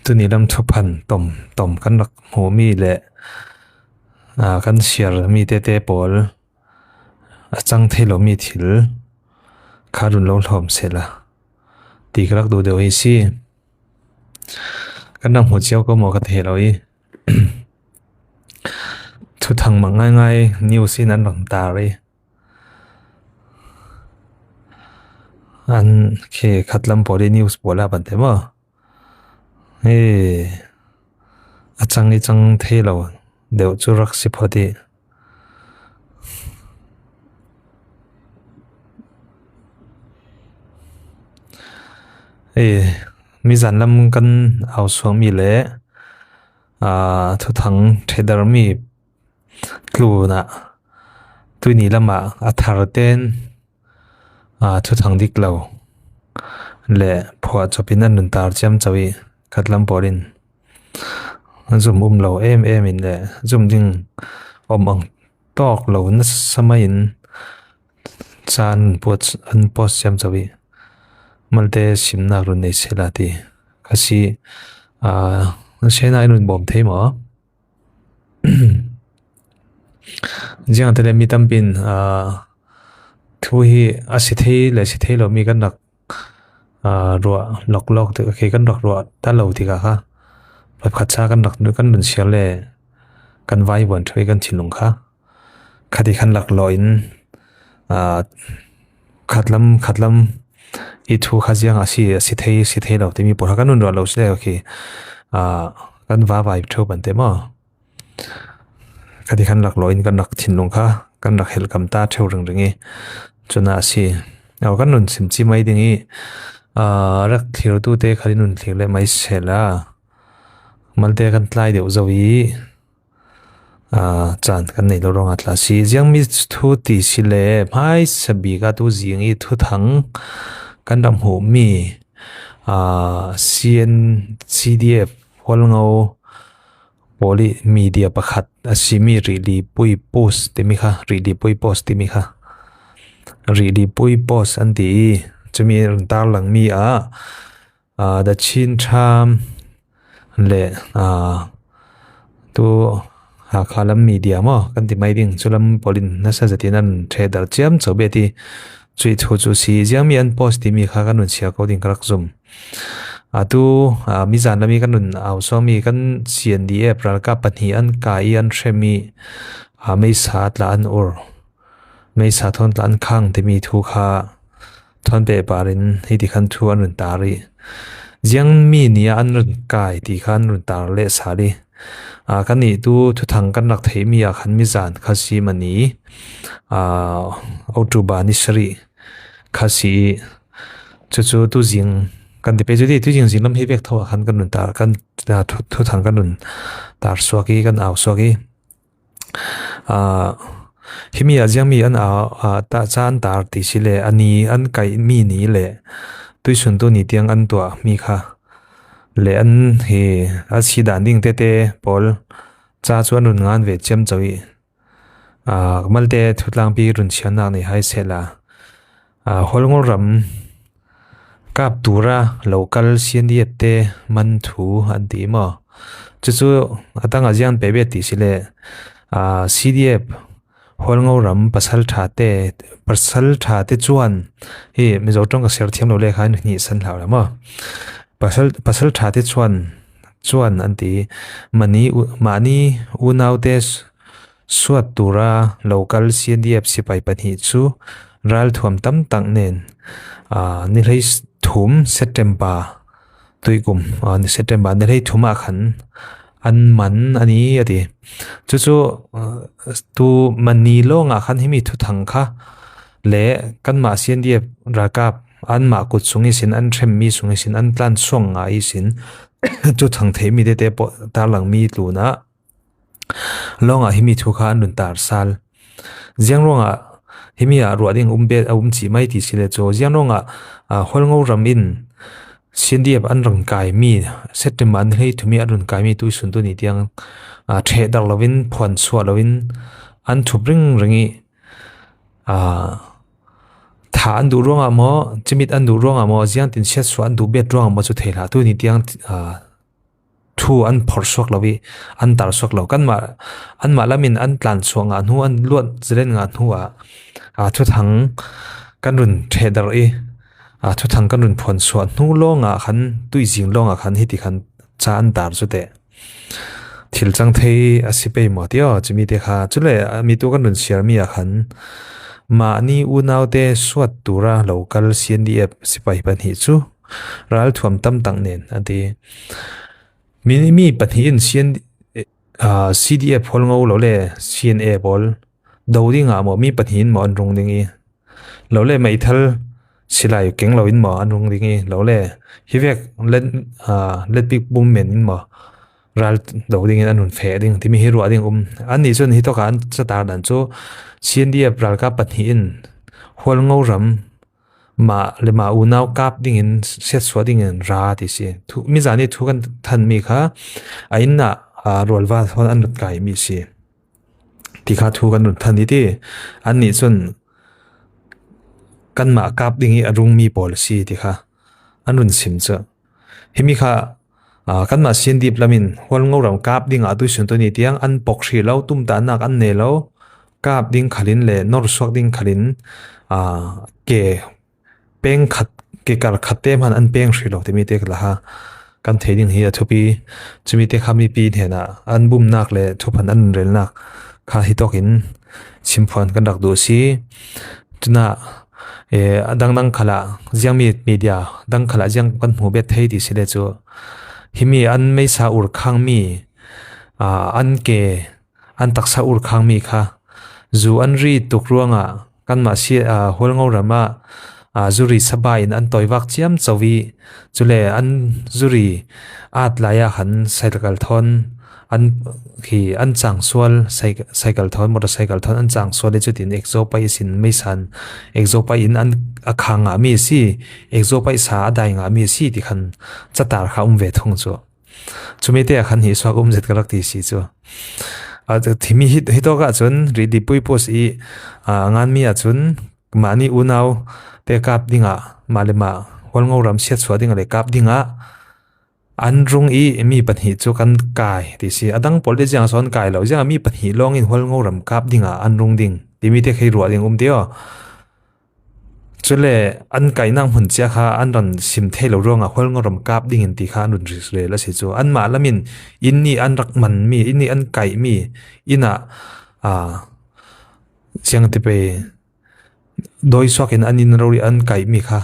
tu ni lam Thuphan tom kan rak ho mi le kan share mi te pol achang thelo mi thil kharun lo hlom sela ti krak du de hi si kan nam ho chiao ko mo ka thelo hi thu thang ma ngai news in an ram ta ri an khe khatlam pori news bola ban te mo achang thelo deu chu rak si phodi mi zan lam kan au suang mi le thu thang thedar mi tlu na tu ni lama athar ten thu thang dik lo le phwa chopin an nun tar cham chawi khatlam porin zum lo em in le zum ding ang tok lo na samain chan pot an post cham chawi malte simna ru nei selati kasi sena inun bom thei mo jiang tele mi tampin thu hi asithei le sithei lo mi kan nak ro lok te ke kan rak ro ta lo ti ka kha khacha kan nak nu kan nun sial le kan vai bon thoi kan thilung kha khadi khan lak lo in khatlam i thu khajiang sithei lo te mi por kan nun ro lo se okay kan vai tho ban te mo khadi khan lak lo in kan nak thilung kha kan rak hel kam ta theu ring chuna si aw kan nun sim chi mai dingi rak thir tu te khari nun thir le mai sela malte kan tlai deu zawi chan kan nei lo rong atla si jiang mi thu ti si le mai sabi ga tu jingi thu thang kan dam hu mi CDF Hualngo poli media pakhat asimi really pui post timi kha really pui post timi kha really pui post anti chumi tar lang mi da chin tham le tu khalam media mo kan ti mai ding chulam polin na sa jatin an trader chiam chobeti chui thu chu si jiang mi an post timi kha kan nun chia ko ding krak zum tu mi zan lami kan nun aw so mi kan CNDF ral ka pani an kai an themi mei sa tla an or mei sa thon tla an khang te mi thu kha thon pe parin hi ti khan thu an run tari jiang mi ni an run kai ti khan run tar le sari kan ni tu thu thang kan rak thei mi khan mi zan khasi mani October ni sari khasi chu tu jing kan ti pe ju tu jing lam hi bek tho khan kan nun tar kan thu thang kan nun tar swaki kan aw swaki himi jiang mi an ta chan tar ti sile ani an kai mi ni le tuisun tu ni tiang an tua mi kha le an hi si dan ding te pol cha chuan run ngan ve chem chawi malte thutlang pi run chian na ni hai sela holngol ram kap tura local CNDF te man thu an ti mo chu atanga jian pe be ti sile CDF Hualngo ram pasal tha te chuan hi mi zo tong ka ser thiam lo le khan ni san hlau la mo pasal tha te chuan anti mani unau te suat tura local CNDF sipai pani chu ral thuam tam tang nen ni rei thum September tuikum ni September ni rei thuma khan an man ani ati chu tu mani lo nga khan himi thu thang kha le kan ma CNDF rakap an ma kut sungi sin an threm mi sungi sin an plan song nga I sin chu thang thei mi te ta lang mi tluna longa himi thu kha an run tar sal jiang ronga himi ruading chi mai ti sile cho jiang ronga Hualngo ramin CNDF an rang kai mi September an hei thumi an run kai mi tu sun tu ni tiang the dar lovin phon chua lovin an thupring ringi tha an du ronga mo chimit an du ronga mo jiang tin set so an du bet ronga mo chu theila tu ni tiang thu an phor suak lowi an tar suak lo kan ma lamin an tlan chuanga nu an luat zren nga nuwa thu thang kan run thedar e thu thang kan run phon suat nu longa khan tui jing longa khan hi ti khan cha an tar chu te thil chang thei asipe mo tio chimi te kha chule mi tu kan run share mi a khan ma ni unau te suat tura local CNDF sipai ban hi chu ral thuam tam tang nen ati mi pathin CDF Hualngo lo le CNA bol dawdi nga mo mi pathin mo an rung dingi lo le mai thal silai keng lo in mo an rung dingi lo le hivek let big boom men in mo ral dawdi ngin anun fe ding timi hi ruwa ding an ni chun hi to kan chatar dan chu CNDF ral ka pathin Hualngo ram ma le ma unau kap ding in set swa ding in ra ti si thu mi zani thu kan than mi kha aina rolwa thon an kai mi si ti kha thu kan than ni ti an ni chun kan ma kap ding i arung mi policy ti kha anun sim cha himi kha kan ma sin dip lamin Hualngo ram kap ding a tu sun to ni tiang an pok thri lo tum ta nak an ne lo kap ding khalin le nor swak ding khalin ke peng khat ke kar khatte man an peng shilo timi te kla ha kan theding hi thupi chumi te khami pi thena an bum nak le Thuphan an rel nak kha hi tokin simphon kan rak du si tuna dang khala jiangmi media dang khala jiang kan mu be thei ti sile chu himi an mei sa ur khang mi an ke an taksa ur khang mi kha zu an ri tukruanga kan ma si Hualngo rama zuri sabai in an toiwak chiam chawi chule an zuri at laya han cycle thon an khi an chang sual cycle thon motorcycle thon an chang sual chutin exo pai sin meisan exo pai in an akhanga mi si exo pai sa dai nga mi si ti khan chatar kha ve thong chu chumete khan hi swa zet kalak ti si chu thimi hi to ga chun ri di pui pos i ngan mi a chun mani unau te kap dinga malema Hualngo ram siat swa dinga le kap dinga an rung i mi panhi chu kan kai ti si adang pol de jang son kai lo jang mi panhi long in Hualngo ram kap dinga an rung ding ti mi te khei ruwa ding teo chule an kai nang hun cha kha an ran sim the lo ronga Hualngo ram kap ding in ti kha nun ris le la si chu an ma lamin inni an rak man mi inni an kai mi ina chiang te pe doi swakin anin rori an kai mi kha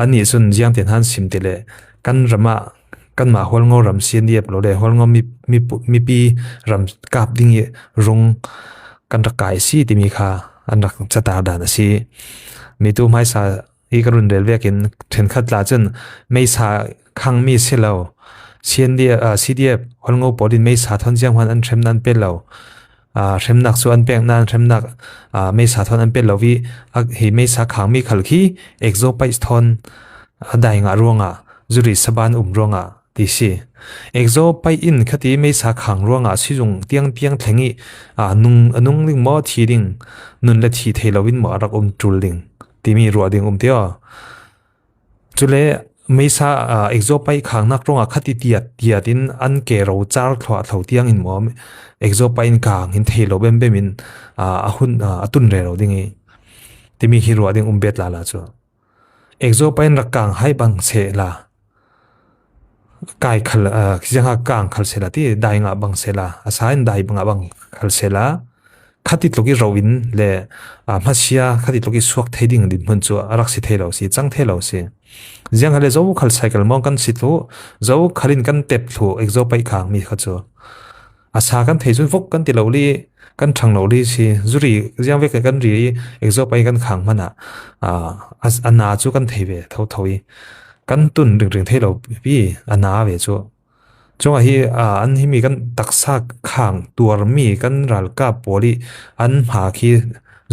ani sun jiang ten han sim tele kan ma Hualngo ram CNDF lo le Hualngo mi pi ram kap ding ye rung kan ra kai si ti mi kha an rak chata da na si mi tu mai sa i karun rel vekin then khat la chen mei sa khang mi selo CDF Hualngo podin mei sa thon jiang han an threm nan pe lo remnak su an pek nan remnak mei sa thon an pe lowi hi mei sa khang mi khalki exo pai thon dai nga ronga zuri saban ronga ti si exo pai in khati mei sa khang ronga si jung tiang thengi anung ling mo thi ding nun la thi theilowin mo rak tul ding ti mi ro ding teo chule mei sa exo pai khang nak ronga khati tiatin an ke ro char thwa thau tiang in mo exo pai in kang in theilo bem in atun re ro dingi timi hi ro ding bet la chu exo pai rak kang hai bang se la kai khal janga kang khal se la ti dai nga bang se la asain dai bang khal se la khati tloki rowin le masia khati tloki suak theding din mun chu arak si thelo si chang thelo si jiang hale zo khal cycle mong kan si thu zo khalin kan tep thu exo pai khang mi kha chu asa kan thejun vok kan tiloli kan thangloli si zuri jiang ve kan ri exo pai kan khang mana ana chu kan theive thoi kan tun ring thelo pi ana ve chu chunga hi an hi mi kan taksa khang tuar mi kan ral ka poli an ma khi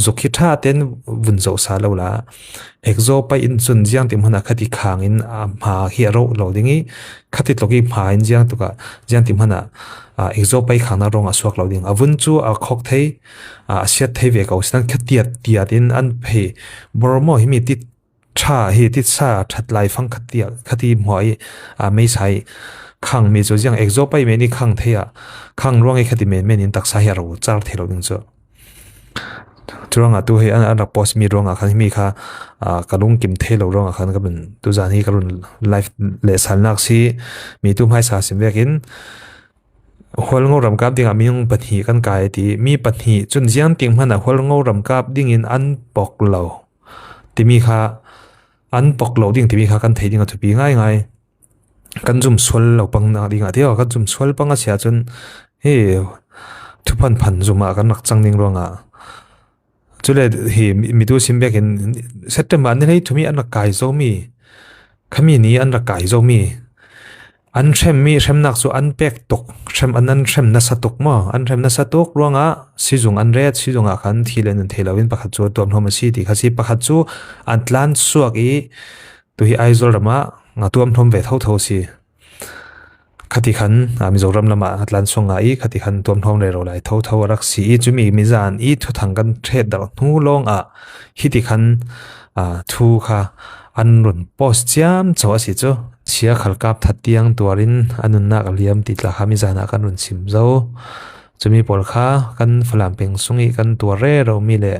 zokhi tha ten vun zo sa lo la exo pa in chun jiang tim hana khati khang in ma hi ro lo dingi khati tloki ma in jiang tuka jiang tim hana exo pai khang na ronga swak lo ding avun chu a khok thei siat thei ve ko stan khatiat in an phe bormo hi mi ti tha hi ti sa that lai phang khati moi mei sai khang mi cho jiang exo pai me ni khang theya khang ruang e khati me in taksa hi ro char thelo ding cho chuanga tu he an post mi ronga khan mi kha kalung kim thelo ronga khan ka bin tu zan hi kalun life le salnak si mi tu mai sa sim vekin Hualngo ram kap ding aming pathi kan kai ti mi pathi chun jiang ting hmana Hualngo ram kap ding in an pok lo ti mi kha an pok lo ding ti mi kha kan thei ding a thupi ngai ngai kan zum sol lo pang na ding a ti kan zum sol pang a sia chun he Thuphan phan zuma kan nak chang ding ronga chule hi mi tu sim bekin September an nei thumi an kai zo mi khami ni an kai zo mi an threm mi threm nak su an pek tok threm an threm na sa tok mo an threm na sa tok ronga sizung an ret sizunga khan thilen an thelawin pakhat chu tom hnom si ti khasi pakhat chu an tlan suak i tu hi aizol rama nga tuam thom ve tho tho si khati khan ami zoram lama atlan songa i khati khan tuam thom le ro lai tho tho rak si i chumi mizan i thu thang kan thret dar nu long a hiti khan thu kha an run post jam chaw si chu chia khalkap thatiang tuarin anun nak liam ti tla khami zana kan run sim zo chumi pol kha kan falam peng sungi kan tur re ro mi le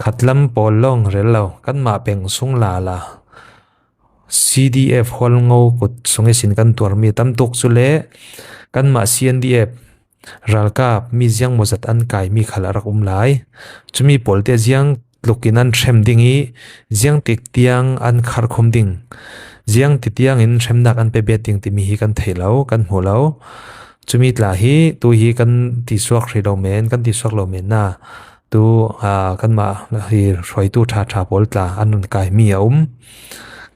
khatlam pol long rel lo kan ma peng sung la la CDF Hualngo Kut sunge sin kan tur mi tam tok chu le kan ma CNDF ralkap mi jiang mozat an kai mi khala rak lai chumi pol te jiang lukin an threm dingi jiang tik tiang an khar khom ding jiang ti tiang in threm nak an pe beting ti mi hi kan theilo kan holo chumi tla hi tu hi kan ti suak ri lo men kan ti suak lo men na tu kan ma hi roi tu tha pol tla an kai mi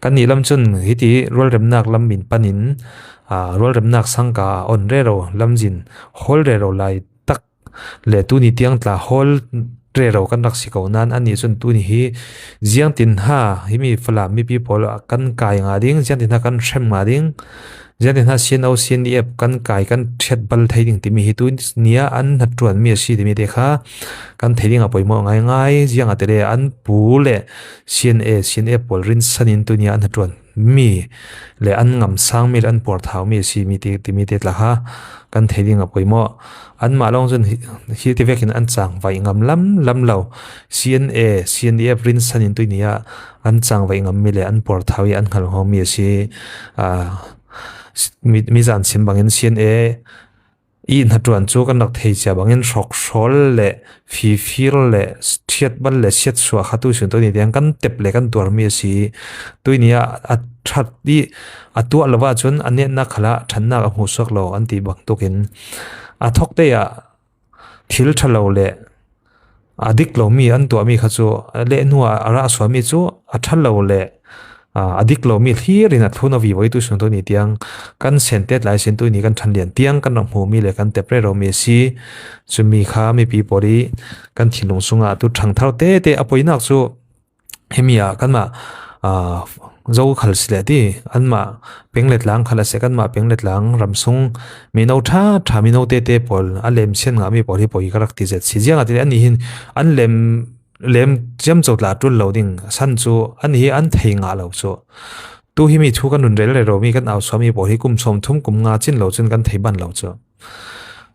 kan ni lam chun hi ti rol rem nak lam min panin rol rem nak sangka on re ro lam jin hol re ro lai tak le tu ni tiang tla hol re ro kan rak siko nan ani chun tu ni hi jiang tin ha hi mi fala mi pi pol kan kai nga ding jiang tin ha kan threm nga ding jiang tin ha CNO CNDF kan kai kan thet bal thai ding ti mi hi tu nia an hatruan mi si ti mi te kha kan thei ding a poimo ngai ngai jiang atere an pu le CNA CNF pol rin sanin tu nia an hatruan mi le an ngam sang mi an por thau mi si mi te tla ha kan thei ding a poimo an ma long chun hi ti vekin an chang vai ngam lam lo CNA CNDF rin sanin tu nia an chang vai ngam mi le an por thawi an khal ho mi si mi zan sim bangin CNA i natruan chu kan rak thei cha bangin rok rol le fil le thiat bal le siat suwa khatu sun to ni diang kan tep le kan tur mi si tuinia a that di atu alwa chun ane na khala thanna ka hu sok lo an ti bang tokin a thok te ya thil thalo le adik lo mi an to mi kha chu le nuwa ara swami chu a thalo le adik lo mi hirin a thuna vi voi tu sun to ni tiang kan sentet lai sen tu ni kan than lian tiang kan ram hu mi le kan tepre ro mi si chumi kha mi pi pori kan thilung sunga tu thang thau te apoinak chu hemia kan ma zo khal sile ti an ma penglet lang khala se kan ma penglet lang ramsung mi no tha mi no te pol a lem sen nga mi pori poi karak ti zet si jiang ati ani hin an lem jam chot la tul loading san chu an hi an thei nga lo chu tu hi mi thu kan run rel le ro mi kan aw swami pori kum som thum kum nga chin lo chun kan thei ban lo chu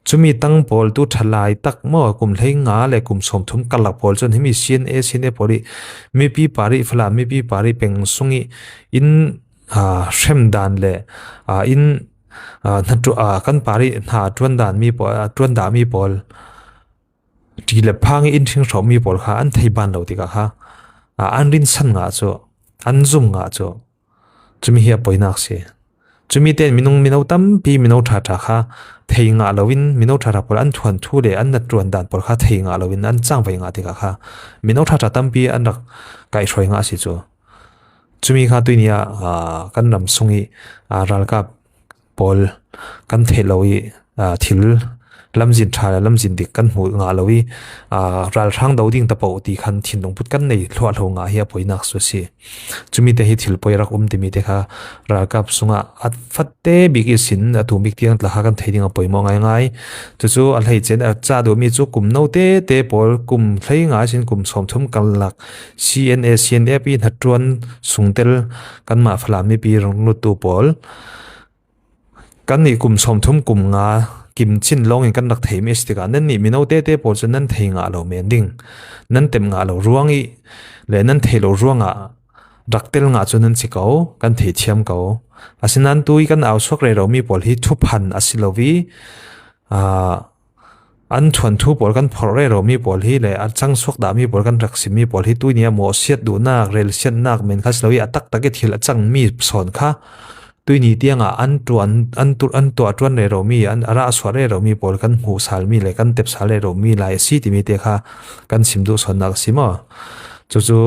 chumi tang pol tu thalai tak mo kum lei nga le kum som thum kalak pol chon himi CNA CNA pori mi pi pari fla mi pi pari peng sungi in shem dan le in natu kan pari na tuan dan mi pol tuan da mi pol ti le phang in thing ro mi pol kha an thei ban lo ti ka kha an rin san nga cho an zum nga cho chumi hi poinak se chumi ten minung tam pi minau tha kha thei nga lovin minau tha pol an thuan thu le an na tuan dan pol kha thei nga lovin an chang vai nga ti ka kha minau tha tam pi an rak kai throi nga si chu chumi kha tuinia kan ram sungi ral ka pol kan theloi thil lamjin tha lamjin dik kan mu nga lowi ral thang do ding ta pau ti khan thinung put kan nei thlo thlo nga hi poinak su si chumi te hi thil poirak ti mi te kha ral kap sunga at fatte big isin atu mik tiang tla kan theiding a poimo ngai chu chu al hei chen cha do mi chu kum no te pol kum thlei nga sin kum som thum kal lak CNA CNA pi hatruan sungtel kan ma phla mi pi rong lu tu pol กันนี่กลุ่มสมทุมกลุ่มงากิมชินลองเองกันรักเทมิสติกันนั่นนี่มินเอาเต้ปอจนนั่นเทงาเราเมนดิ้งนั่นเต็มงาเราร่วงอีเลยนั่นเทเราร่วงรักเตลงาจนนั่นสิเกากันเทเทียมเกาอาศัยนั้นตุยกันเอาสวกเรเรามีปอลฮีทุบพันอาศิลวีอันทวนทุบปอลกันพอเรเรามีปอลฮีเลยอันจังสวกดามีปอลกันรักสิมีปอลฮีตุยเนี่ยหมอเสียดดูนักเรลเสียดนักเมนคัสลวีอัตักตะเกทิลจังมีสอนค่ะตุยนี่เตียงอันตัวจวนเรเรามีอันอาราสวเรเรามีปอลกันหูสาลมีเลยกันเต็บสาลเรเรามีหลายสีที่มีเตะค่ะกันสิมดูสอนนักสิมอจู่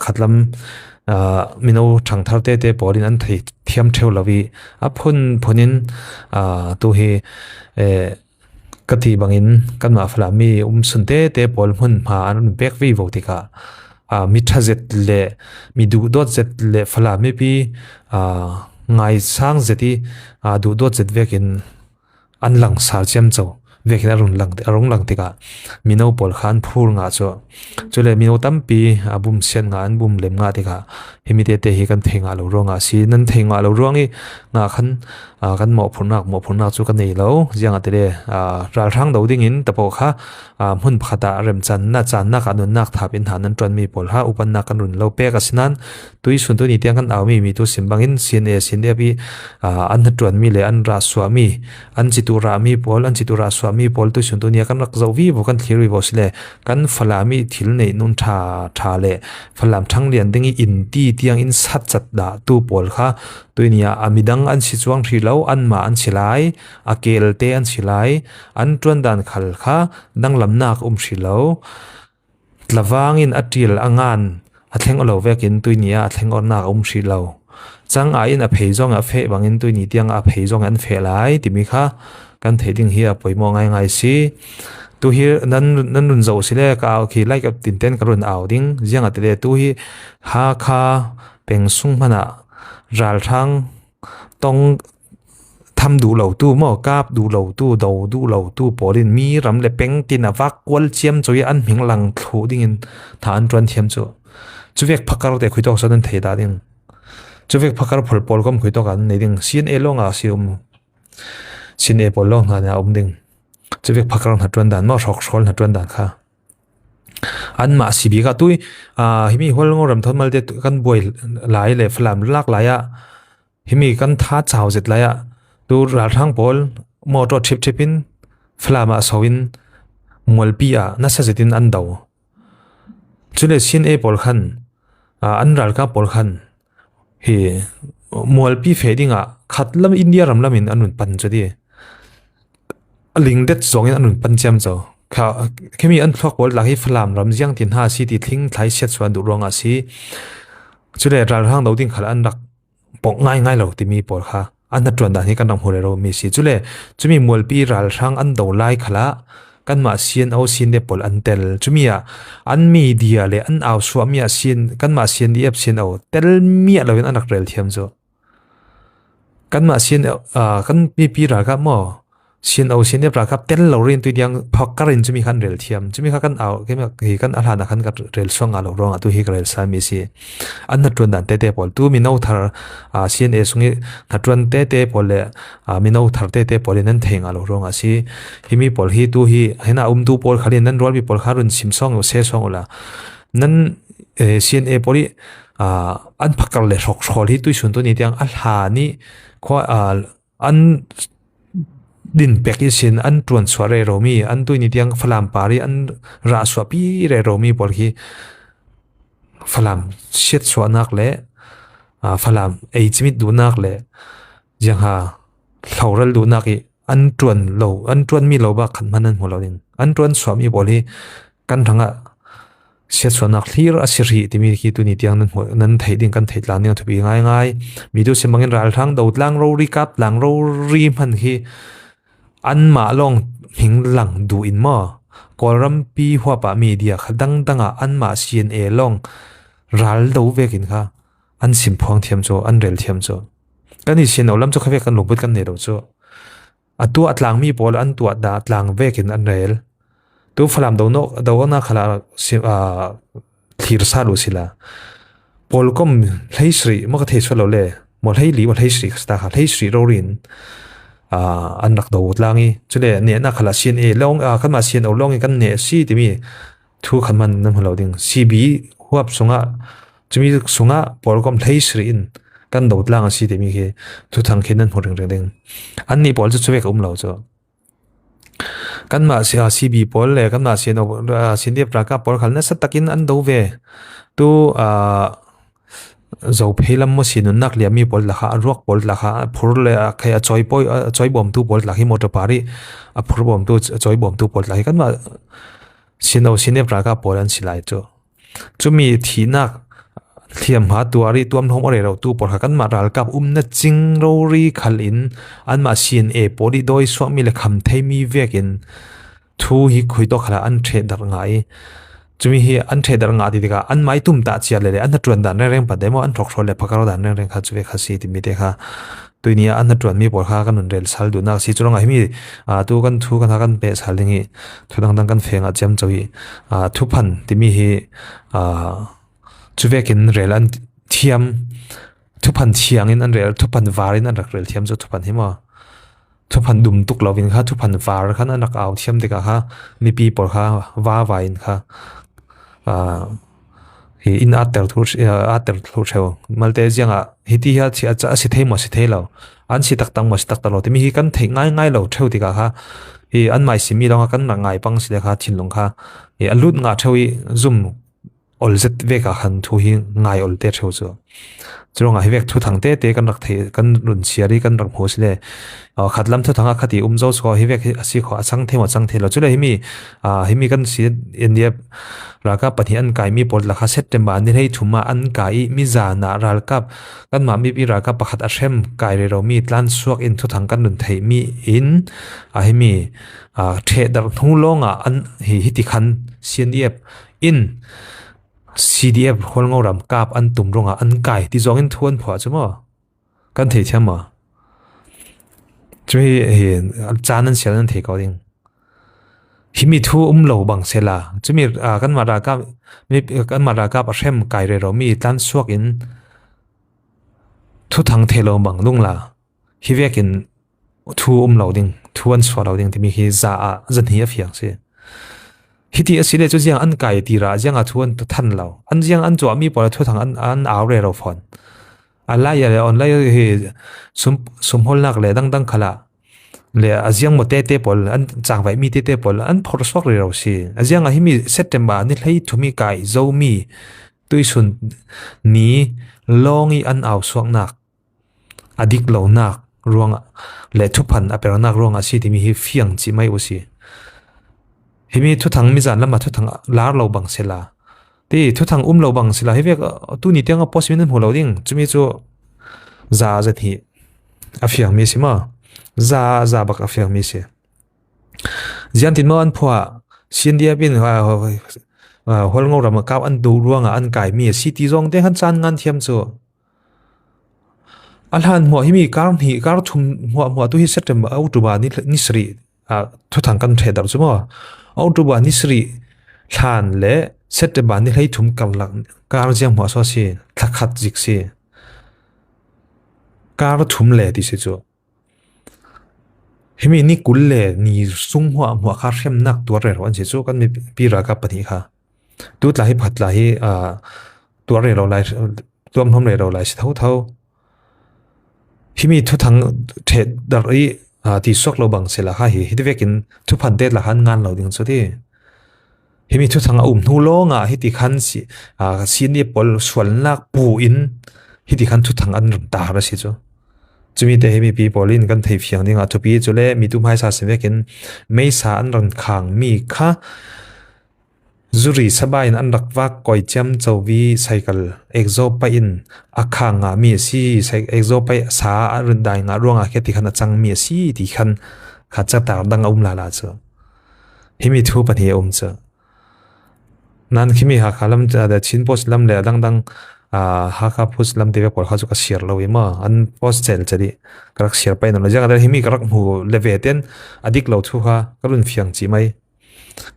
ขัดลำมินเอาทางทาร์เต้ปอลินอันที่เทียมเทวลาวีพุนินตัวเฮกติบังอินกันมาฟลามีสุนเต้ปอลมุนมาอันเบกวีโวติกามิทราเซตเล่มีดูดอดเซตเล่ฟลามีปีไงสร้างเซติดูดอดเซตเวกินอันหลังสารเจียมโจเวกินอารมณ์หลังติกามินเอาปอลขันพูดงาจุเลยมินเอาตั้มปีบุมเซียนงานบุมเล็มงาติกาเฮมิเตเตฮิกันเทงาเราร่วงสีนั่นเทงาเราร่วงนี่งาขันกันหมอผลนักจุกันนี่แล้วยังอัตเดราทั้งดาวดิ่งอินตะโปค่ะหุ่นพัดเริ่มจันนักอนุนักทับอินฐานนั้นจวนมีปอลฮะอุปนักกันรุนเราเป๊กสินั้นตุยส่วนตัวนี้เตียงกันเอามีตัวสิมบังอินCNAปีอันจวนมีเลยอันราสวามีอันจิตุรามีปอลอันจิตุราสวามีปอลตัวส่วนตัวนี้กันรักเจ้าวีบุกันทีรีบอสเลยกันฟลามีทิลในนุนทาเลฟลามทั้งเรียนดิ่งอินตีเตียงอินสัดจัดดาตัวปอลค่ะตัวนี้อามิดังอันสิจวงทีเราอันมาอันสิไลอาเกลเตอันสิไลอันจวนดันขัลค่ะดังลำนักสิเราละวางอินอัดยิลอ่างานอัดเทงเอาเวกินตัวนี้อัดเทงเอานักสิเราจังอินอภัยจงอเฟบางอินตัวนี้เตียงอภัยจงอันเฟไลติมิค่ะกันเทดิ้งเฮียปอยมองง่ายสิตัวเฮียนั้นรุนเจ้าสิเลกเอาขี้ไล่กับตินเต้นกรุนเอาดิ้งยังอัดเดตัวเฮียฮาคาเป็นสุ่มพนะรัลทั้งต้องทำดูเหล่าตู้หม้อกาบดูเหล่าตู้ดูเหล่าตู้ปอลินมีรำเล็บเป็งตินวักวอลเชียมจอยอันหิงหลังถูดิ่งฐานจวนเทียมจูเวกพักการแต่คุยต่อสันเทดาดิ่งเวกพักการผลปอลก็คุยต่อกันในดิ่งCNAลงสิCNAปอลลงนะดิ่งเวกพักการหัดจวนด่านมอชอกชอลหัดจวนด่านค่ะอันมาสิบีก็ตุยฮิมีหัวลงรำทนมาเด็ดกันบ่อยหลายเลยฟลามลากหลายฮิมีกันท้าเจ้าเสร็จหลายดูราทั้งปอลมอตรชิปอินฟลามาสวินมวลปีน่าจะเสร็จอันเดาจุดเลยCNAปอลขันอันรัลกับปอลขันเฮมวลปีเฟดิ้งขัดลำอินเดียรำลำอินอันนุนปันจุดดีลิงเด็ดสองอันนุนปันเจียมเจ้าค่ะแค่มีอันพวกบอลหลักให้ฟลามรำยังทิ้ง5 สีติทิ้งท้ายเช็ดส่วนดูรองสีจุดเด่นทางดาวดิ้งขลังอันดักปกง่ายเราที่มีปอลค่ะอันนั้นจวนด่านนี้กันนำหัวเรามีสีจุดจะมีมวลปีรัลทางอันดาวไล่ขลังกันมาเซียนเอาเซียนเดปอลอันเตลจุมีอันมีเดียเลยอันเอาสวามีเซียนกันมาเซียนดีเอฟเซียนเอาเตลมีเราเป็นอันนักเรลเทียมจ้ะกันมาเซียนกันมีปีรัลกับหม้อเซียนเอาเซียนเดียบรากับเต้นเราเรียนตัวเดียงพักการินจะมีขันเรลเทียมจะมีขันเอาแค่แบบขันอาหารขันกับเรลช่องเราร้องตัวฮีกับเรลสามีสิอันนั้นจวนดันเต้ปอลตัวมีนเอาทาร์เซียนเอสุงี้นัดจวนเต้ปอลเลยมีนเอาทาร์เต้ปอลนั้นเทงเราร้องสิฮิมีปอลฮีตัวฮีเห็นตัวปอลขันนั้นร้อนมีปอลขารุนซิมซ่องหรือเซซ่องละนั้นเซียนเอปอลอันพักการเลยชกชอลฮีตัวส่วนตัวนี้เดียงอาหารนี่ข้ออันดินเป็กสินอันตรวนสวเรโรมีอันตัวนี้ยังฟลามปารีอันราสวปีเรโรมีบอลที่ฟลามเช็ดสวนักเล่ฟลามจิมิดดูนักเล่ยังหาเขาเรลดูนักอีอันตรวนโลอันตรวนมีโลบักขันมันนั่นหัวเราเองอันตรวนสวมีบอลที่กันทั้งเช็ดสวนักที่รัสเซียที่มีที่ตัวนี้ยังนั้นหัวนั้นไทยดิ้งกันไทยลานยังถูกง่ายมีดูเสียงบางอย่างรัลทั้งดาวลังโรรีกับลังโรรีมันที่อันมาลองหิงหลังดูอินมอกอรัมปีหัวปะมีเดียขดังอันมาCNAลองรัลดูเวกินค่ะอันสิมพองเทียมโจอันเรลเทียมโจกันนี่CNAลำโจเขาเวกันหลบบุดกันเนี่ยเราโจตัวอัดหลังมีบอลอันตัวดาอัดหลังเวกินอันเรลตัวฝรั่งดาวน่าขลาทีรสาลุสิละบอลก็ไม่สรีมันก็เทสเราเลยหมดให้หลีหมดให้สรีสตาร์ให้สรีโรลิน an rak do tlangi chule ne na khala CNA long kan ma CNO long kan ne si ti mi thu khan man nam halo ding CB huap sunga chumi sunga polkom thei sri in kan do tlang si ti mi he thu thang khin an horing reng ding an ni pol chu chuwek lo cho kan ma CB pol le kan ma CNO CDF raka pol khalna sa takin an do ve tu zo phelam mo sinun nak liami pol la kha ruak pol la kha phur le khaya choi bom tu pol la hi motor pari a phur bom tu choi bom tu pol la hi kan ma sino sine praka pol an silai cho chumi thinak thiam ha tuari tuam thom ore ro tu por kha kan ma ral kap na ching ro ri khalin an ma CNA poli doi swami le kham theimi vekin thu hi khuito khala an the dar ngai chumi hi an the dar nga ti ka an mai tum ta chia le an tron dan reng pa demo an thok thol le phakaro dan reng kha chuwe kha si ti mi te kha tuinia an tron mi por kha kan un rel sal du na si churanga hi mi tu kan thu kan pe sal dingi thudang dang kan fenga chem chawi Thuphan ti mi hi chuwe kin rel an thiam Thuphan thiang in an rel Thuphan varin an rak rel thiam zo Thuphan hi ma Thuphan dum tuk lovin kha Thuphan var khan an rak aw thiam te ka kha mi pi por kha wa in kha hi in ater thur cheu malte jianga hiti ha chi acha si thei mo si thei lo an si tak tang mo si tak ta lo ti mi hi kan thei ngai lo theu ti ka ha hi an mai si mi long kan na ngai pang si le kha thin long kha hi alut nga thewi zum ol zet ve ka khan thu hi ngai ol te theu chu chunga hi vek thu thang te kan rak thei kan run siari kan rak phos le khatlam thu thanga khati zo so hi vek asi kho achang themo chang thelo chule hi mi kan si india raka pathi an kai mi pol la kha september ni rei thuma an kai mi za na ral kap kan ma mi pi raka pakhat a shem kai re ro mi tlan suak in thu thang kan run thei mi in hi mi the dar thu longa an hi ti khan CNF in CDF Hualngo ram kap an tum ronga an kai ti zong in thuan phwa chuma kan thei thiam ma chui hi chan an sian an thei ko ding himi thu lo bang sela chumi kan mara ka pa shem kai re ro mi tan suak in thu thang thelo bang lung la hi vekin thu lo ding thuan swa lo ding ti mi hi za a zan hi a fiang se hiti asile chu jiang an kai ti ra jiang a thuan than lo an jiang an chu mi por thu thang an aw re ro phon ala ya le online he sum hol nak le dang khala le ajiang mo te pol an chang vai mi te pol an phor swak re ro si ajiang a hi mi september ni hlei thumi kai zo mi tuisun ni longi an aw swak nak adik lo nak ruang le Thuphan a per nak ruang a si ti mi hi fiang chi mai u si himi thu thang mi zan lama thu thang lar lo bang sela ti thu thang lo bang sela hi vek tu ni tenga posmin ho lo ding chumi chu za thi afiang mi sima za bak afiang mi se jian tin mo an phwa sindia bin Hualngo ram ka an du ruanga an kai mi city zong te han chan ngan thiam chu alhan mo himi kar thum mo tu hi september october ni sri thu thang kan the dar chu mo October ni sri than le September ni hlei thum kam lang kar jiang mo so si thakhat jik si kar thum le ti se chu himi ni kul le ni sung mo kha sem nak tur re ron se chu kan mi pi ra ka pani kha tu tla hi phat la hi tur re ro lai tuam thom re ro lai si thau himi thu thang the dar i ti sok lo bang sela ha hi vekin Thuphan te la han ngan lo ding chu ti himi thu thanga nu lo nga hi ti khan si ni pol swal nak pu in hi ti khan thu thang an ta ra si chu chumi te himi pi polin kan thei fiang ding a thu pi chule mi tu mai sa se vekin mei sa an ran khang mi kha zuri sabain an rakwa koi cham chowi cycle exo pa in akhanga mi si exo pa sa arun dai nga ronga kheti khana chang mi si ti khan kha cha tar dang la cha himi thu pa the cha nan khimi ha khalam cha da chin post lam le dang ha kha phus lam te por kha chu ka share lo ma an post chel chari karak share pa no ja ga himi karak mu leve ten adik lo thu ha karun fiang chi mai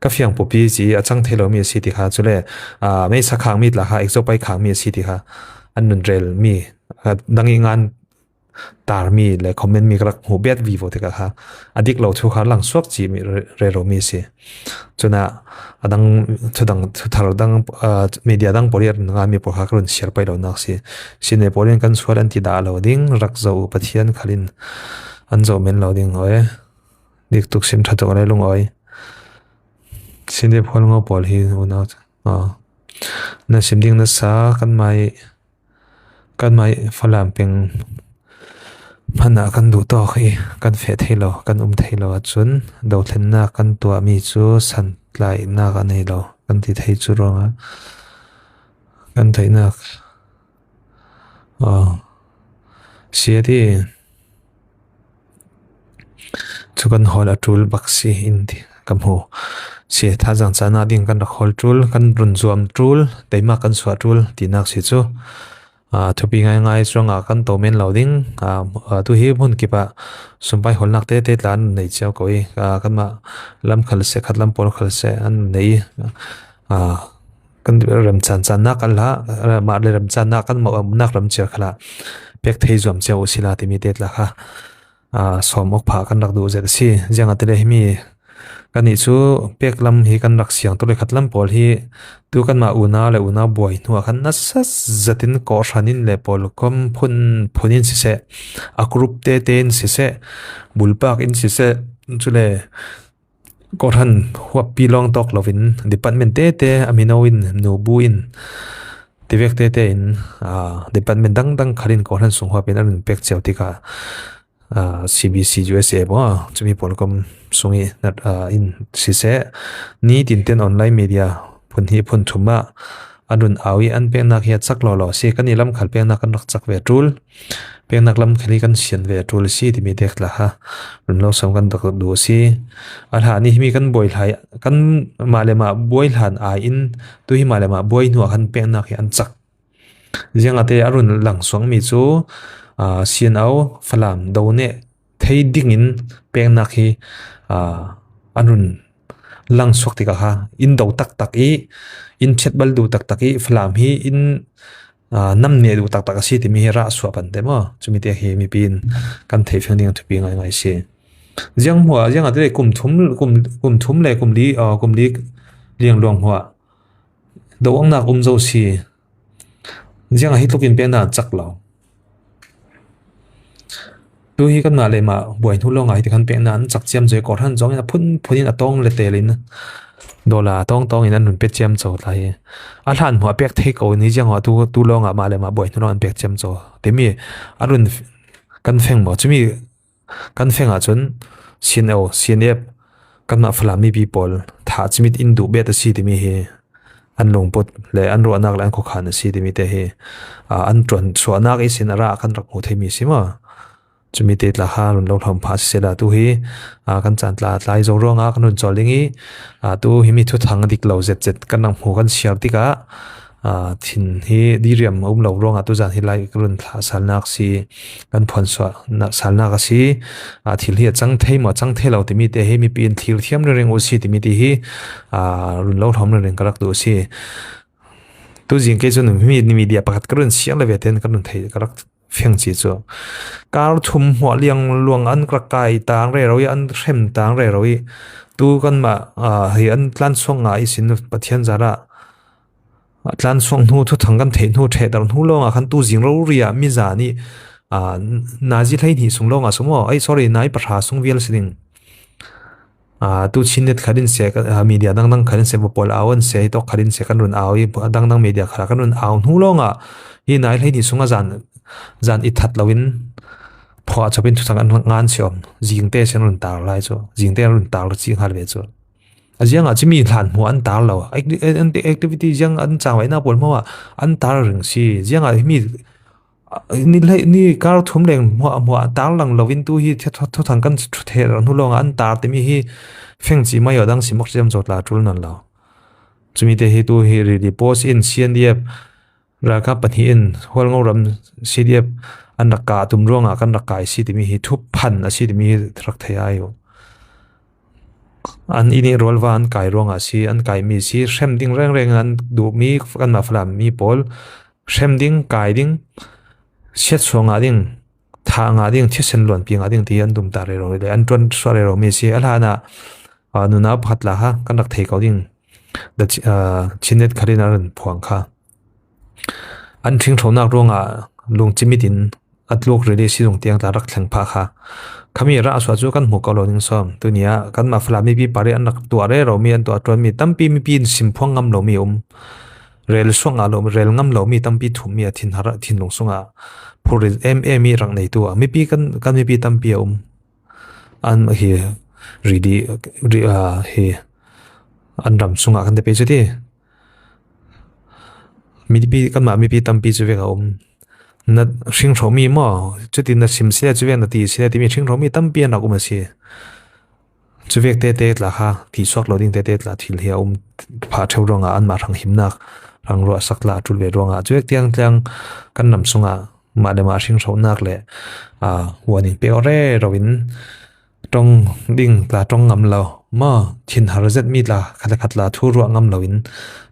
ka fiang popi chi achang thelo mi si ti kha chule me sakhang mi la kha exo pai khang mi si ti kha an nun rel mi dangi ngan tar mi le comment mi krak hu bet vi vo te ka ha adik lo thu kha lang suak chi mi re ro mi si chuna adang thu thar dang media dang poriat nga mi po kha krun share pai lo nak si sine poren kan sualan ti da lo ding rak zo pathian khalin an zo men lo ding oi dik tuk sim tha to le lung oi CDF Hualngo pol hi una na simding na sa kan mai falam peng phana kan du to khi kan fe thelo kan thelo chun do thlen na kan tua mi chu san lai na ka nei lo kan ti thei chu ronga kan thei na sia ti chu kan hol atul baksi in ti kam ho sia tha jang chana ding kan hol tul kan run zuam tul teima kan swa tul ti nak si chu thupi ngai chunga kan to men loading tu hi mun ki pa sumpai holnak te tlan nei chau koi kan ma lam khal se khat lam por khal se an nei kan ram chan na kan la ma le ram chan na kan ma nak ram che khala pek thei zom cheu sila ti mi te tla kha somok pha kan rak du je si jang ate mi kan ni chu pek lam hi kan rak siang to le khat lam pol hi tu kan ma una boy nu khan na sa zatin ko shanin le pol kom phunin si se a group te ten si se bulpak in si se chule ko than huwa pilong tok lovin department te aminoin no buin tivek te in department dang khalin ko than sung huwa pen an pek cheu tika CBC USA bo chumi polkom sungi nat in sise ni tinten online media phun thuma anun awi an pe nak ya chak lo se kan ilam khal pe nak kan rak chak ve tul pe nak lam khali kan sian ve tul si ti mi dek la ha run lo sam kan dak du si al ha ni mi kan boil hai kan malema boil han a in tu hi malema boy nu kan pe nak an chak jeng ate arun lang song mi chu CNO falam done thei dingin peng nak hi anun lang sok tika ha in do tak i in chetbal du tak i falam hi in nam ne du tak si ti mi ra swa pan de mo chumi te hi mi pin kan thei phang ding thupi ngai se jang ate kum thum le kum li liang luang hwa do ong na zo si jang hi tukin pe na chak lo tu hi kan ma le ma boy thu lo ngai ti kan pe nan chak chiam je ko than jong na phunin atong le telin dola tong in an pe chiam chaw lai a hlan hwa pek thei ko ni jang wa tu lo nga ma le ma boy thu lo an pek chiam chaw te mi arun kan feng mo chumi kan feng a chun CNF kan ma fla mi people tha chimit in du be ta si ti mi he an long pot le an ro anak lan ko khan si ti mi te he an tron so anak i sin ara kan rak mu thei mi sima chumi te tla ha lun lo thom pha se la tu hi kan chan tla tlai zo ronga kanun cholingi tu hi mi thu thang dik lo zet kan nang mu kan siar tika thin hi diriam lo ronga tu jan hi lai run thla salnak si kan phon swa na salnak si thil hi chang thei lo ti mi te hi mi pin thil thiam reng o si ti mi ti hi run lo thom reng karak tu si tu jing ke chun mi media pakat karun siang le veten kanun thei karak pheng chi chu kar thum hwa liang luang an krakai tang re roi an rem tang re roi tu kan ma hi an tlan song nga isin pathian zara tlan song nu thu thang kan thei nu the dar nu lo nga khan tu jing ro ria mi za ni naji thai ni sung lo nga sumo ai sorry nai patha sung vial siding tu chinet kharin se media dang kharin se pol awon se to kharin se kan run awi dang media khara kan run aw nu lo nga hi nai thai ni sunga zan i that lawin phwa chapin thu thang an ngan siom jingte sen run tar lai chu jingte run tar chi hal ve chu ajiang achimi hlan mu an tar lo activity jang an chawai na pol mawa an tar ring si jiang a mi ni kar thum leng mu tar lang lovin tu hi thu thang kan thu the ran hu long an tar te mi hi feng chi mai odang simok jem jot la tul nan lo chumi te hi tu hi ri post in CNDF raka pathin Hualngo ram CDF an raka tum ronga kan rakai si ti mi hi Thuphan a si ti mi thrak thei ayo an ini rolwa an kai ronga si an kai mi si shrem ding reng an du mi kan ma flam mi pol shrem ding kai ding set songa ding thà ngã điên thiết sen luồn pi ngã điên thì anh tụm ta rồi để anh tuân xoa rồi mình sẽ là na nu na bắt là ha cái đặc thầy có điên để chín net khari na rừng phuang kha anh thinh thấu nạc rong lung chimi tin at lok rede si rong tiang ta rak thlang pha kha khami ra aswa chu kan mu ka lo ning som tu nia kan ma fla mi bi pare an rak tuare ro mi an to atron mi tampi mi pin sim phong ngam lo mi rel songa lo rel ngam lo mi tampi thum mi thin hara thin long songa phur em mi rang nei tu mi pi kan mi pi tampi an hi ridi hi an ram sunga kan de pe chati mi pi kan ma mi pi tampi chu ve ka na sinh thấu mi mà chứ tin là sim xe chứ việc là tí xe thì mình sinh thấu mi tâm biên là cũng mà xe chứ việc tê tê là ha thì soát loading tê tê là thì hiểu phá theo rong ăn mà thằng hiểm nạc thằng rõ sắc là chul về rong chứ việc tiếng tiếng căn nằm xuống mà để mà sinh thấu nạc lệ warning pe ore rồi trong đinh là trong ngầm lầu mà thiên hà rất mi là khát là thu ruộng ngầm lầu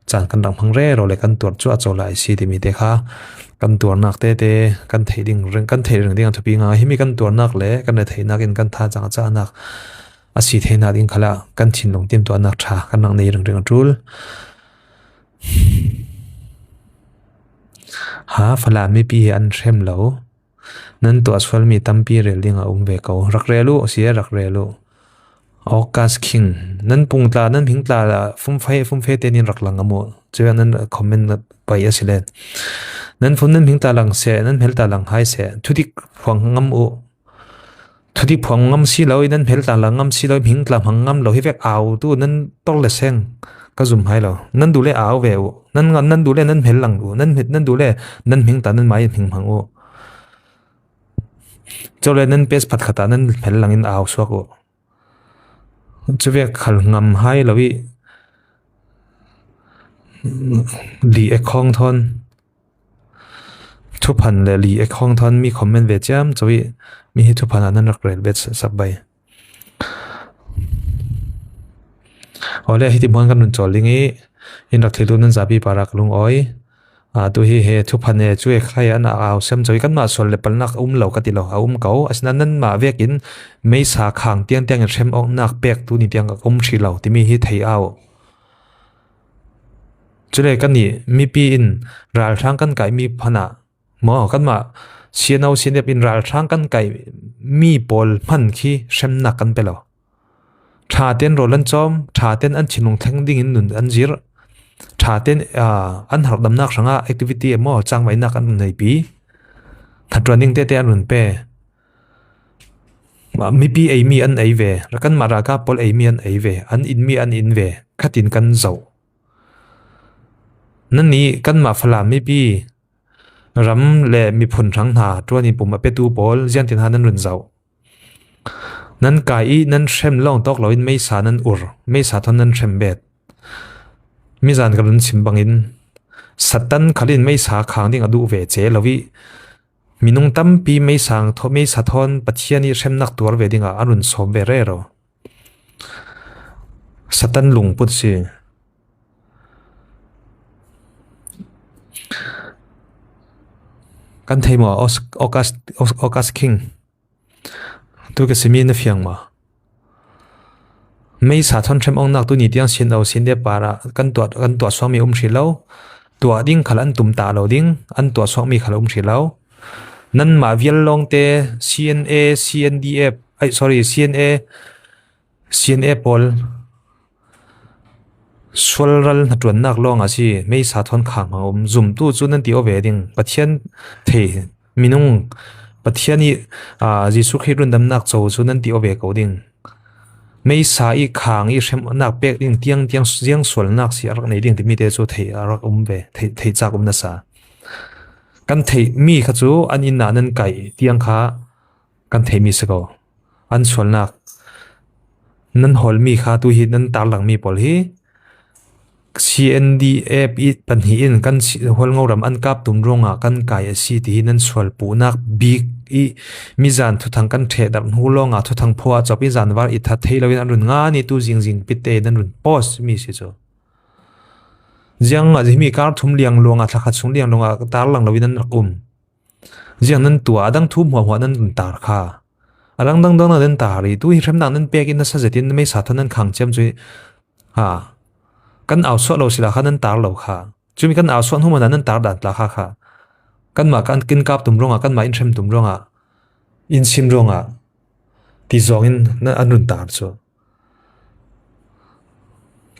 chẳng cần đằng phăng rê rồi lại cần tuột chuột trở lại xí thì mi thế ha cần tuột nạc tê tê cần thấy đinh rừng cần thấy rừng đinh thu pi hi mi cần tuột nạc lẽ cần thấy nạc in cần tha chẳng cha nạc xí thế nạc in khala cần chín long tim tuột nạc cha cần nang nei rừng rừng trul ha phala mi pi an xem lâu nên tuột phal mi tam pi rel ding về cầu rak relu xí rak relu August King nan pung tla nan phing tla la phum phai tenin rak lang amo chu nan comment pai asilen nan phun nan phing tla lang se nan phel tla lang hai se thudik phang ngam u thudik phang ngam si loi nan phel tla lang ngam si loi phing tla phang ngam lo hi vek au tu nan tor le seng ka zum hai lo nan du le au ve u nan du le nan phel lang u nan du le nan phing ta nan mai phing phang u cho le nan pes phat khata nan phel lang in au suak u chứ việc khẩn ngầm hay là vì lý ếch khong thon Thuphan là lý ếch khong thon mi comment về chăm cho vì mi hi Thuphan anh rắc rệt bet sắp bay ở đây thì muốn cần chọn linh ấy in rắc thì luôn nên zabi parak lung oi tu hi he Thuphan ne chu khai an ao sem choi kan ma sol le palnak lo ka ti lo ko asnan nan ma vekin mei sa khang tiang tiang sem ong nak pek tu ni tiang thri lo ti mi hi thei ao chule kan ni mi pi in ral thang kan kai mi phana mo kan ma sianau sinep in ral thang kan kai mi pol phan khi sem nak kan pelo tha ten rolan chom tha ten an chinung theng ding in nun an zir thà tên ăn học đam nak sang activity mo chang mai nak an nei pi thật running te an run pe mà mi pi ai mi an ai về ra kan mara ka pol ai mi an ai về an in về khatin kan zo nan ni kan ma phala mi pi ram le mi phun thang na tuani puma pe tu pol jian tin hanan run zo nan kai nan shem long tok lo in mei sa nan mei sa thon nan shem bet mi zan ka run sim bangin satan khalin mei sa khang ding adu ve che lowi minung tam pi mei sang tho mei sa thon pathiani sem nak tur ve dinga arun som ve re ro satan lung put si kan thei mo August King tu ke simi na fiang ma mấy xã thôn xem ông nạc tu nhị tiếng xin để para căn tuột xoang mi xì lâu tuột đinh khal ăn tụm ta lâu đinh ăn tuột xoang mi khal xì lâu nan mà viên long te CNA CNDF CNA Paul Swalral na tuan nak long asi mấy xã thôn khang mà zoom tu chu nan tio về đinh pathian thei minung pathiani Jisu khi run dam nak chou chu nan tio về cầu đinh mấy sai khang i xem nak pek ding tiang riang sol nak si arak nei ding ti mi te chu thei arak ve thei chak na sa kan thei mi kha chu an in na nan kai tiang kha kan thei mi se ko an sol nak nan hol mi kha tu hi nan tar lang mi pol hi CNDF i pan hi in kan Hualngo ram an kap tum ronga kan kai si ti nan sol pu nak big i mizan thu thang kan the dar hulonga thu thang phua chopi janwar i tha theilawin an run nga ni tu jing pite nan run post mi si cho jang a mi kar thum liang longa thakha chung liang longa tar lang lawin an riêng nên tua đang thu mua hoa nên tar kha arang dang dang nên tari tu hi rem nang nên pek in na sa zetin me sa thon nên khang chem chui ha kan aw so lo sila kha nên tar lo kha chumi kan aw so huma nên tar dat la kha kha kan ma kan kin kap tum ronga kan ma in rem tum ronga in sim ronga ti zong in na anun tar cho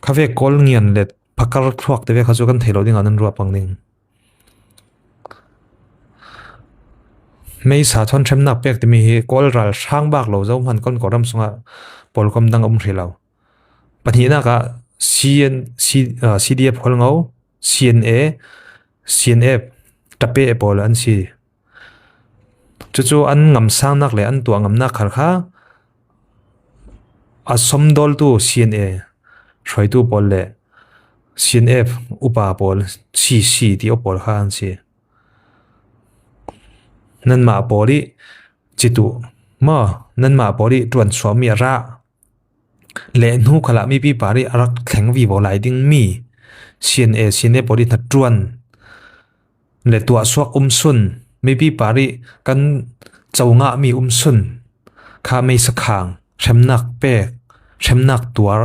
khave kol ngian let phakar thuak te ve kha chu kan thelo ding anan ruwa pang ning mấy sa thon them nak pek te mi hi kol ral sang bak lo zo man kon koram sunga polkom dang rilo pani na ka CDF Hualngo CNF tape pol an si chu an ngam sang nak le an tua ngam nak khar kha asom dol tu CNA roi tu pol le CNF upa pol CC ti opol kha an si nan ma poli chitu ma nan ma poli tuan swami ra le nu khala mi pi pari arak thleng vi bo lai ding mi CNA poli na tuan le tua swak sun mi pi pari kan chawnga mi sun kha mei sakhang remnak pek remnak tuar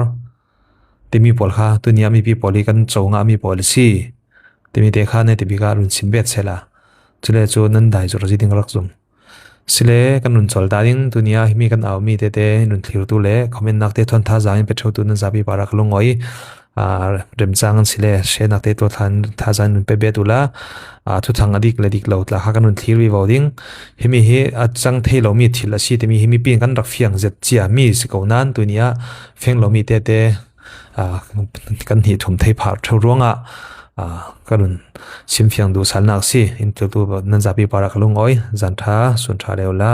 temi pol kha tunia mi pi poli kan chawnga mi policy temi te kha ne te bi ga run simbet sela chule chu nan dai chu raji ding rak zum sile kan nun chol da ding tunia mi kan aw mi te nun thlir tu le comment nak te thon tha jang pe thau tu na zabi para khlongoi rem chang sile she nak te to than tha jan nun pe be tu la thu thang adik le dik lo tla ha kan nun thlir wi voding hemi hi a chang thei lo mi thil a si te mi hemi pin kan rak fiang zet chia mi si ko nan tunia feng lo mi te kan hi thum thei phar thau ronga kanun sim fiang du sal nak si in tu nan zabi para kalung oi zan tha sun tha leula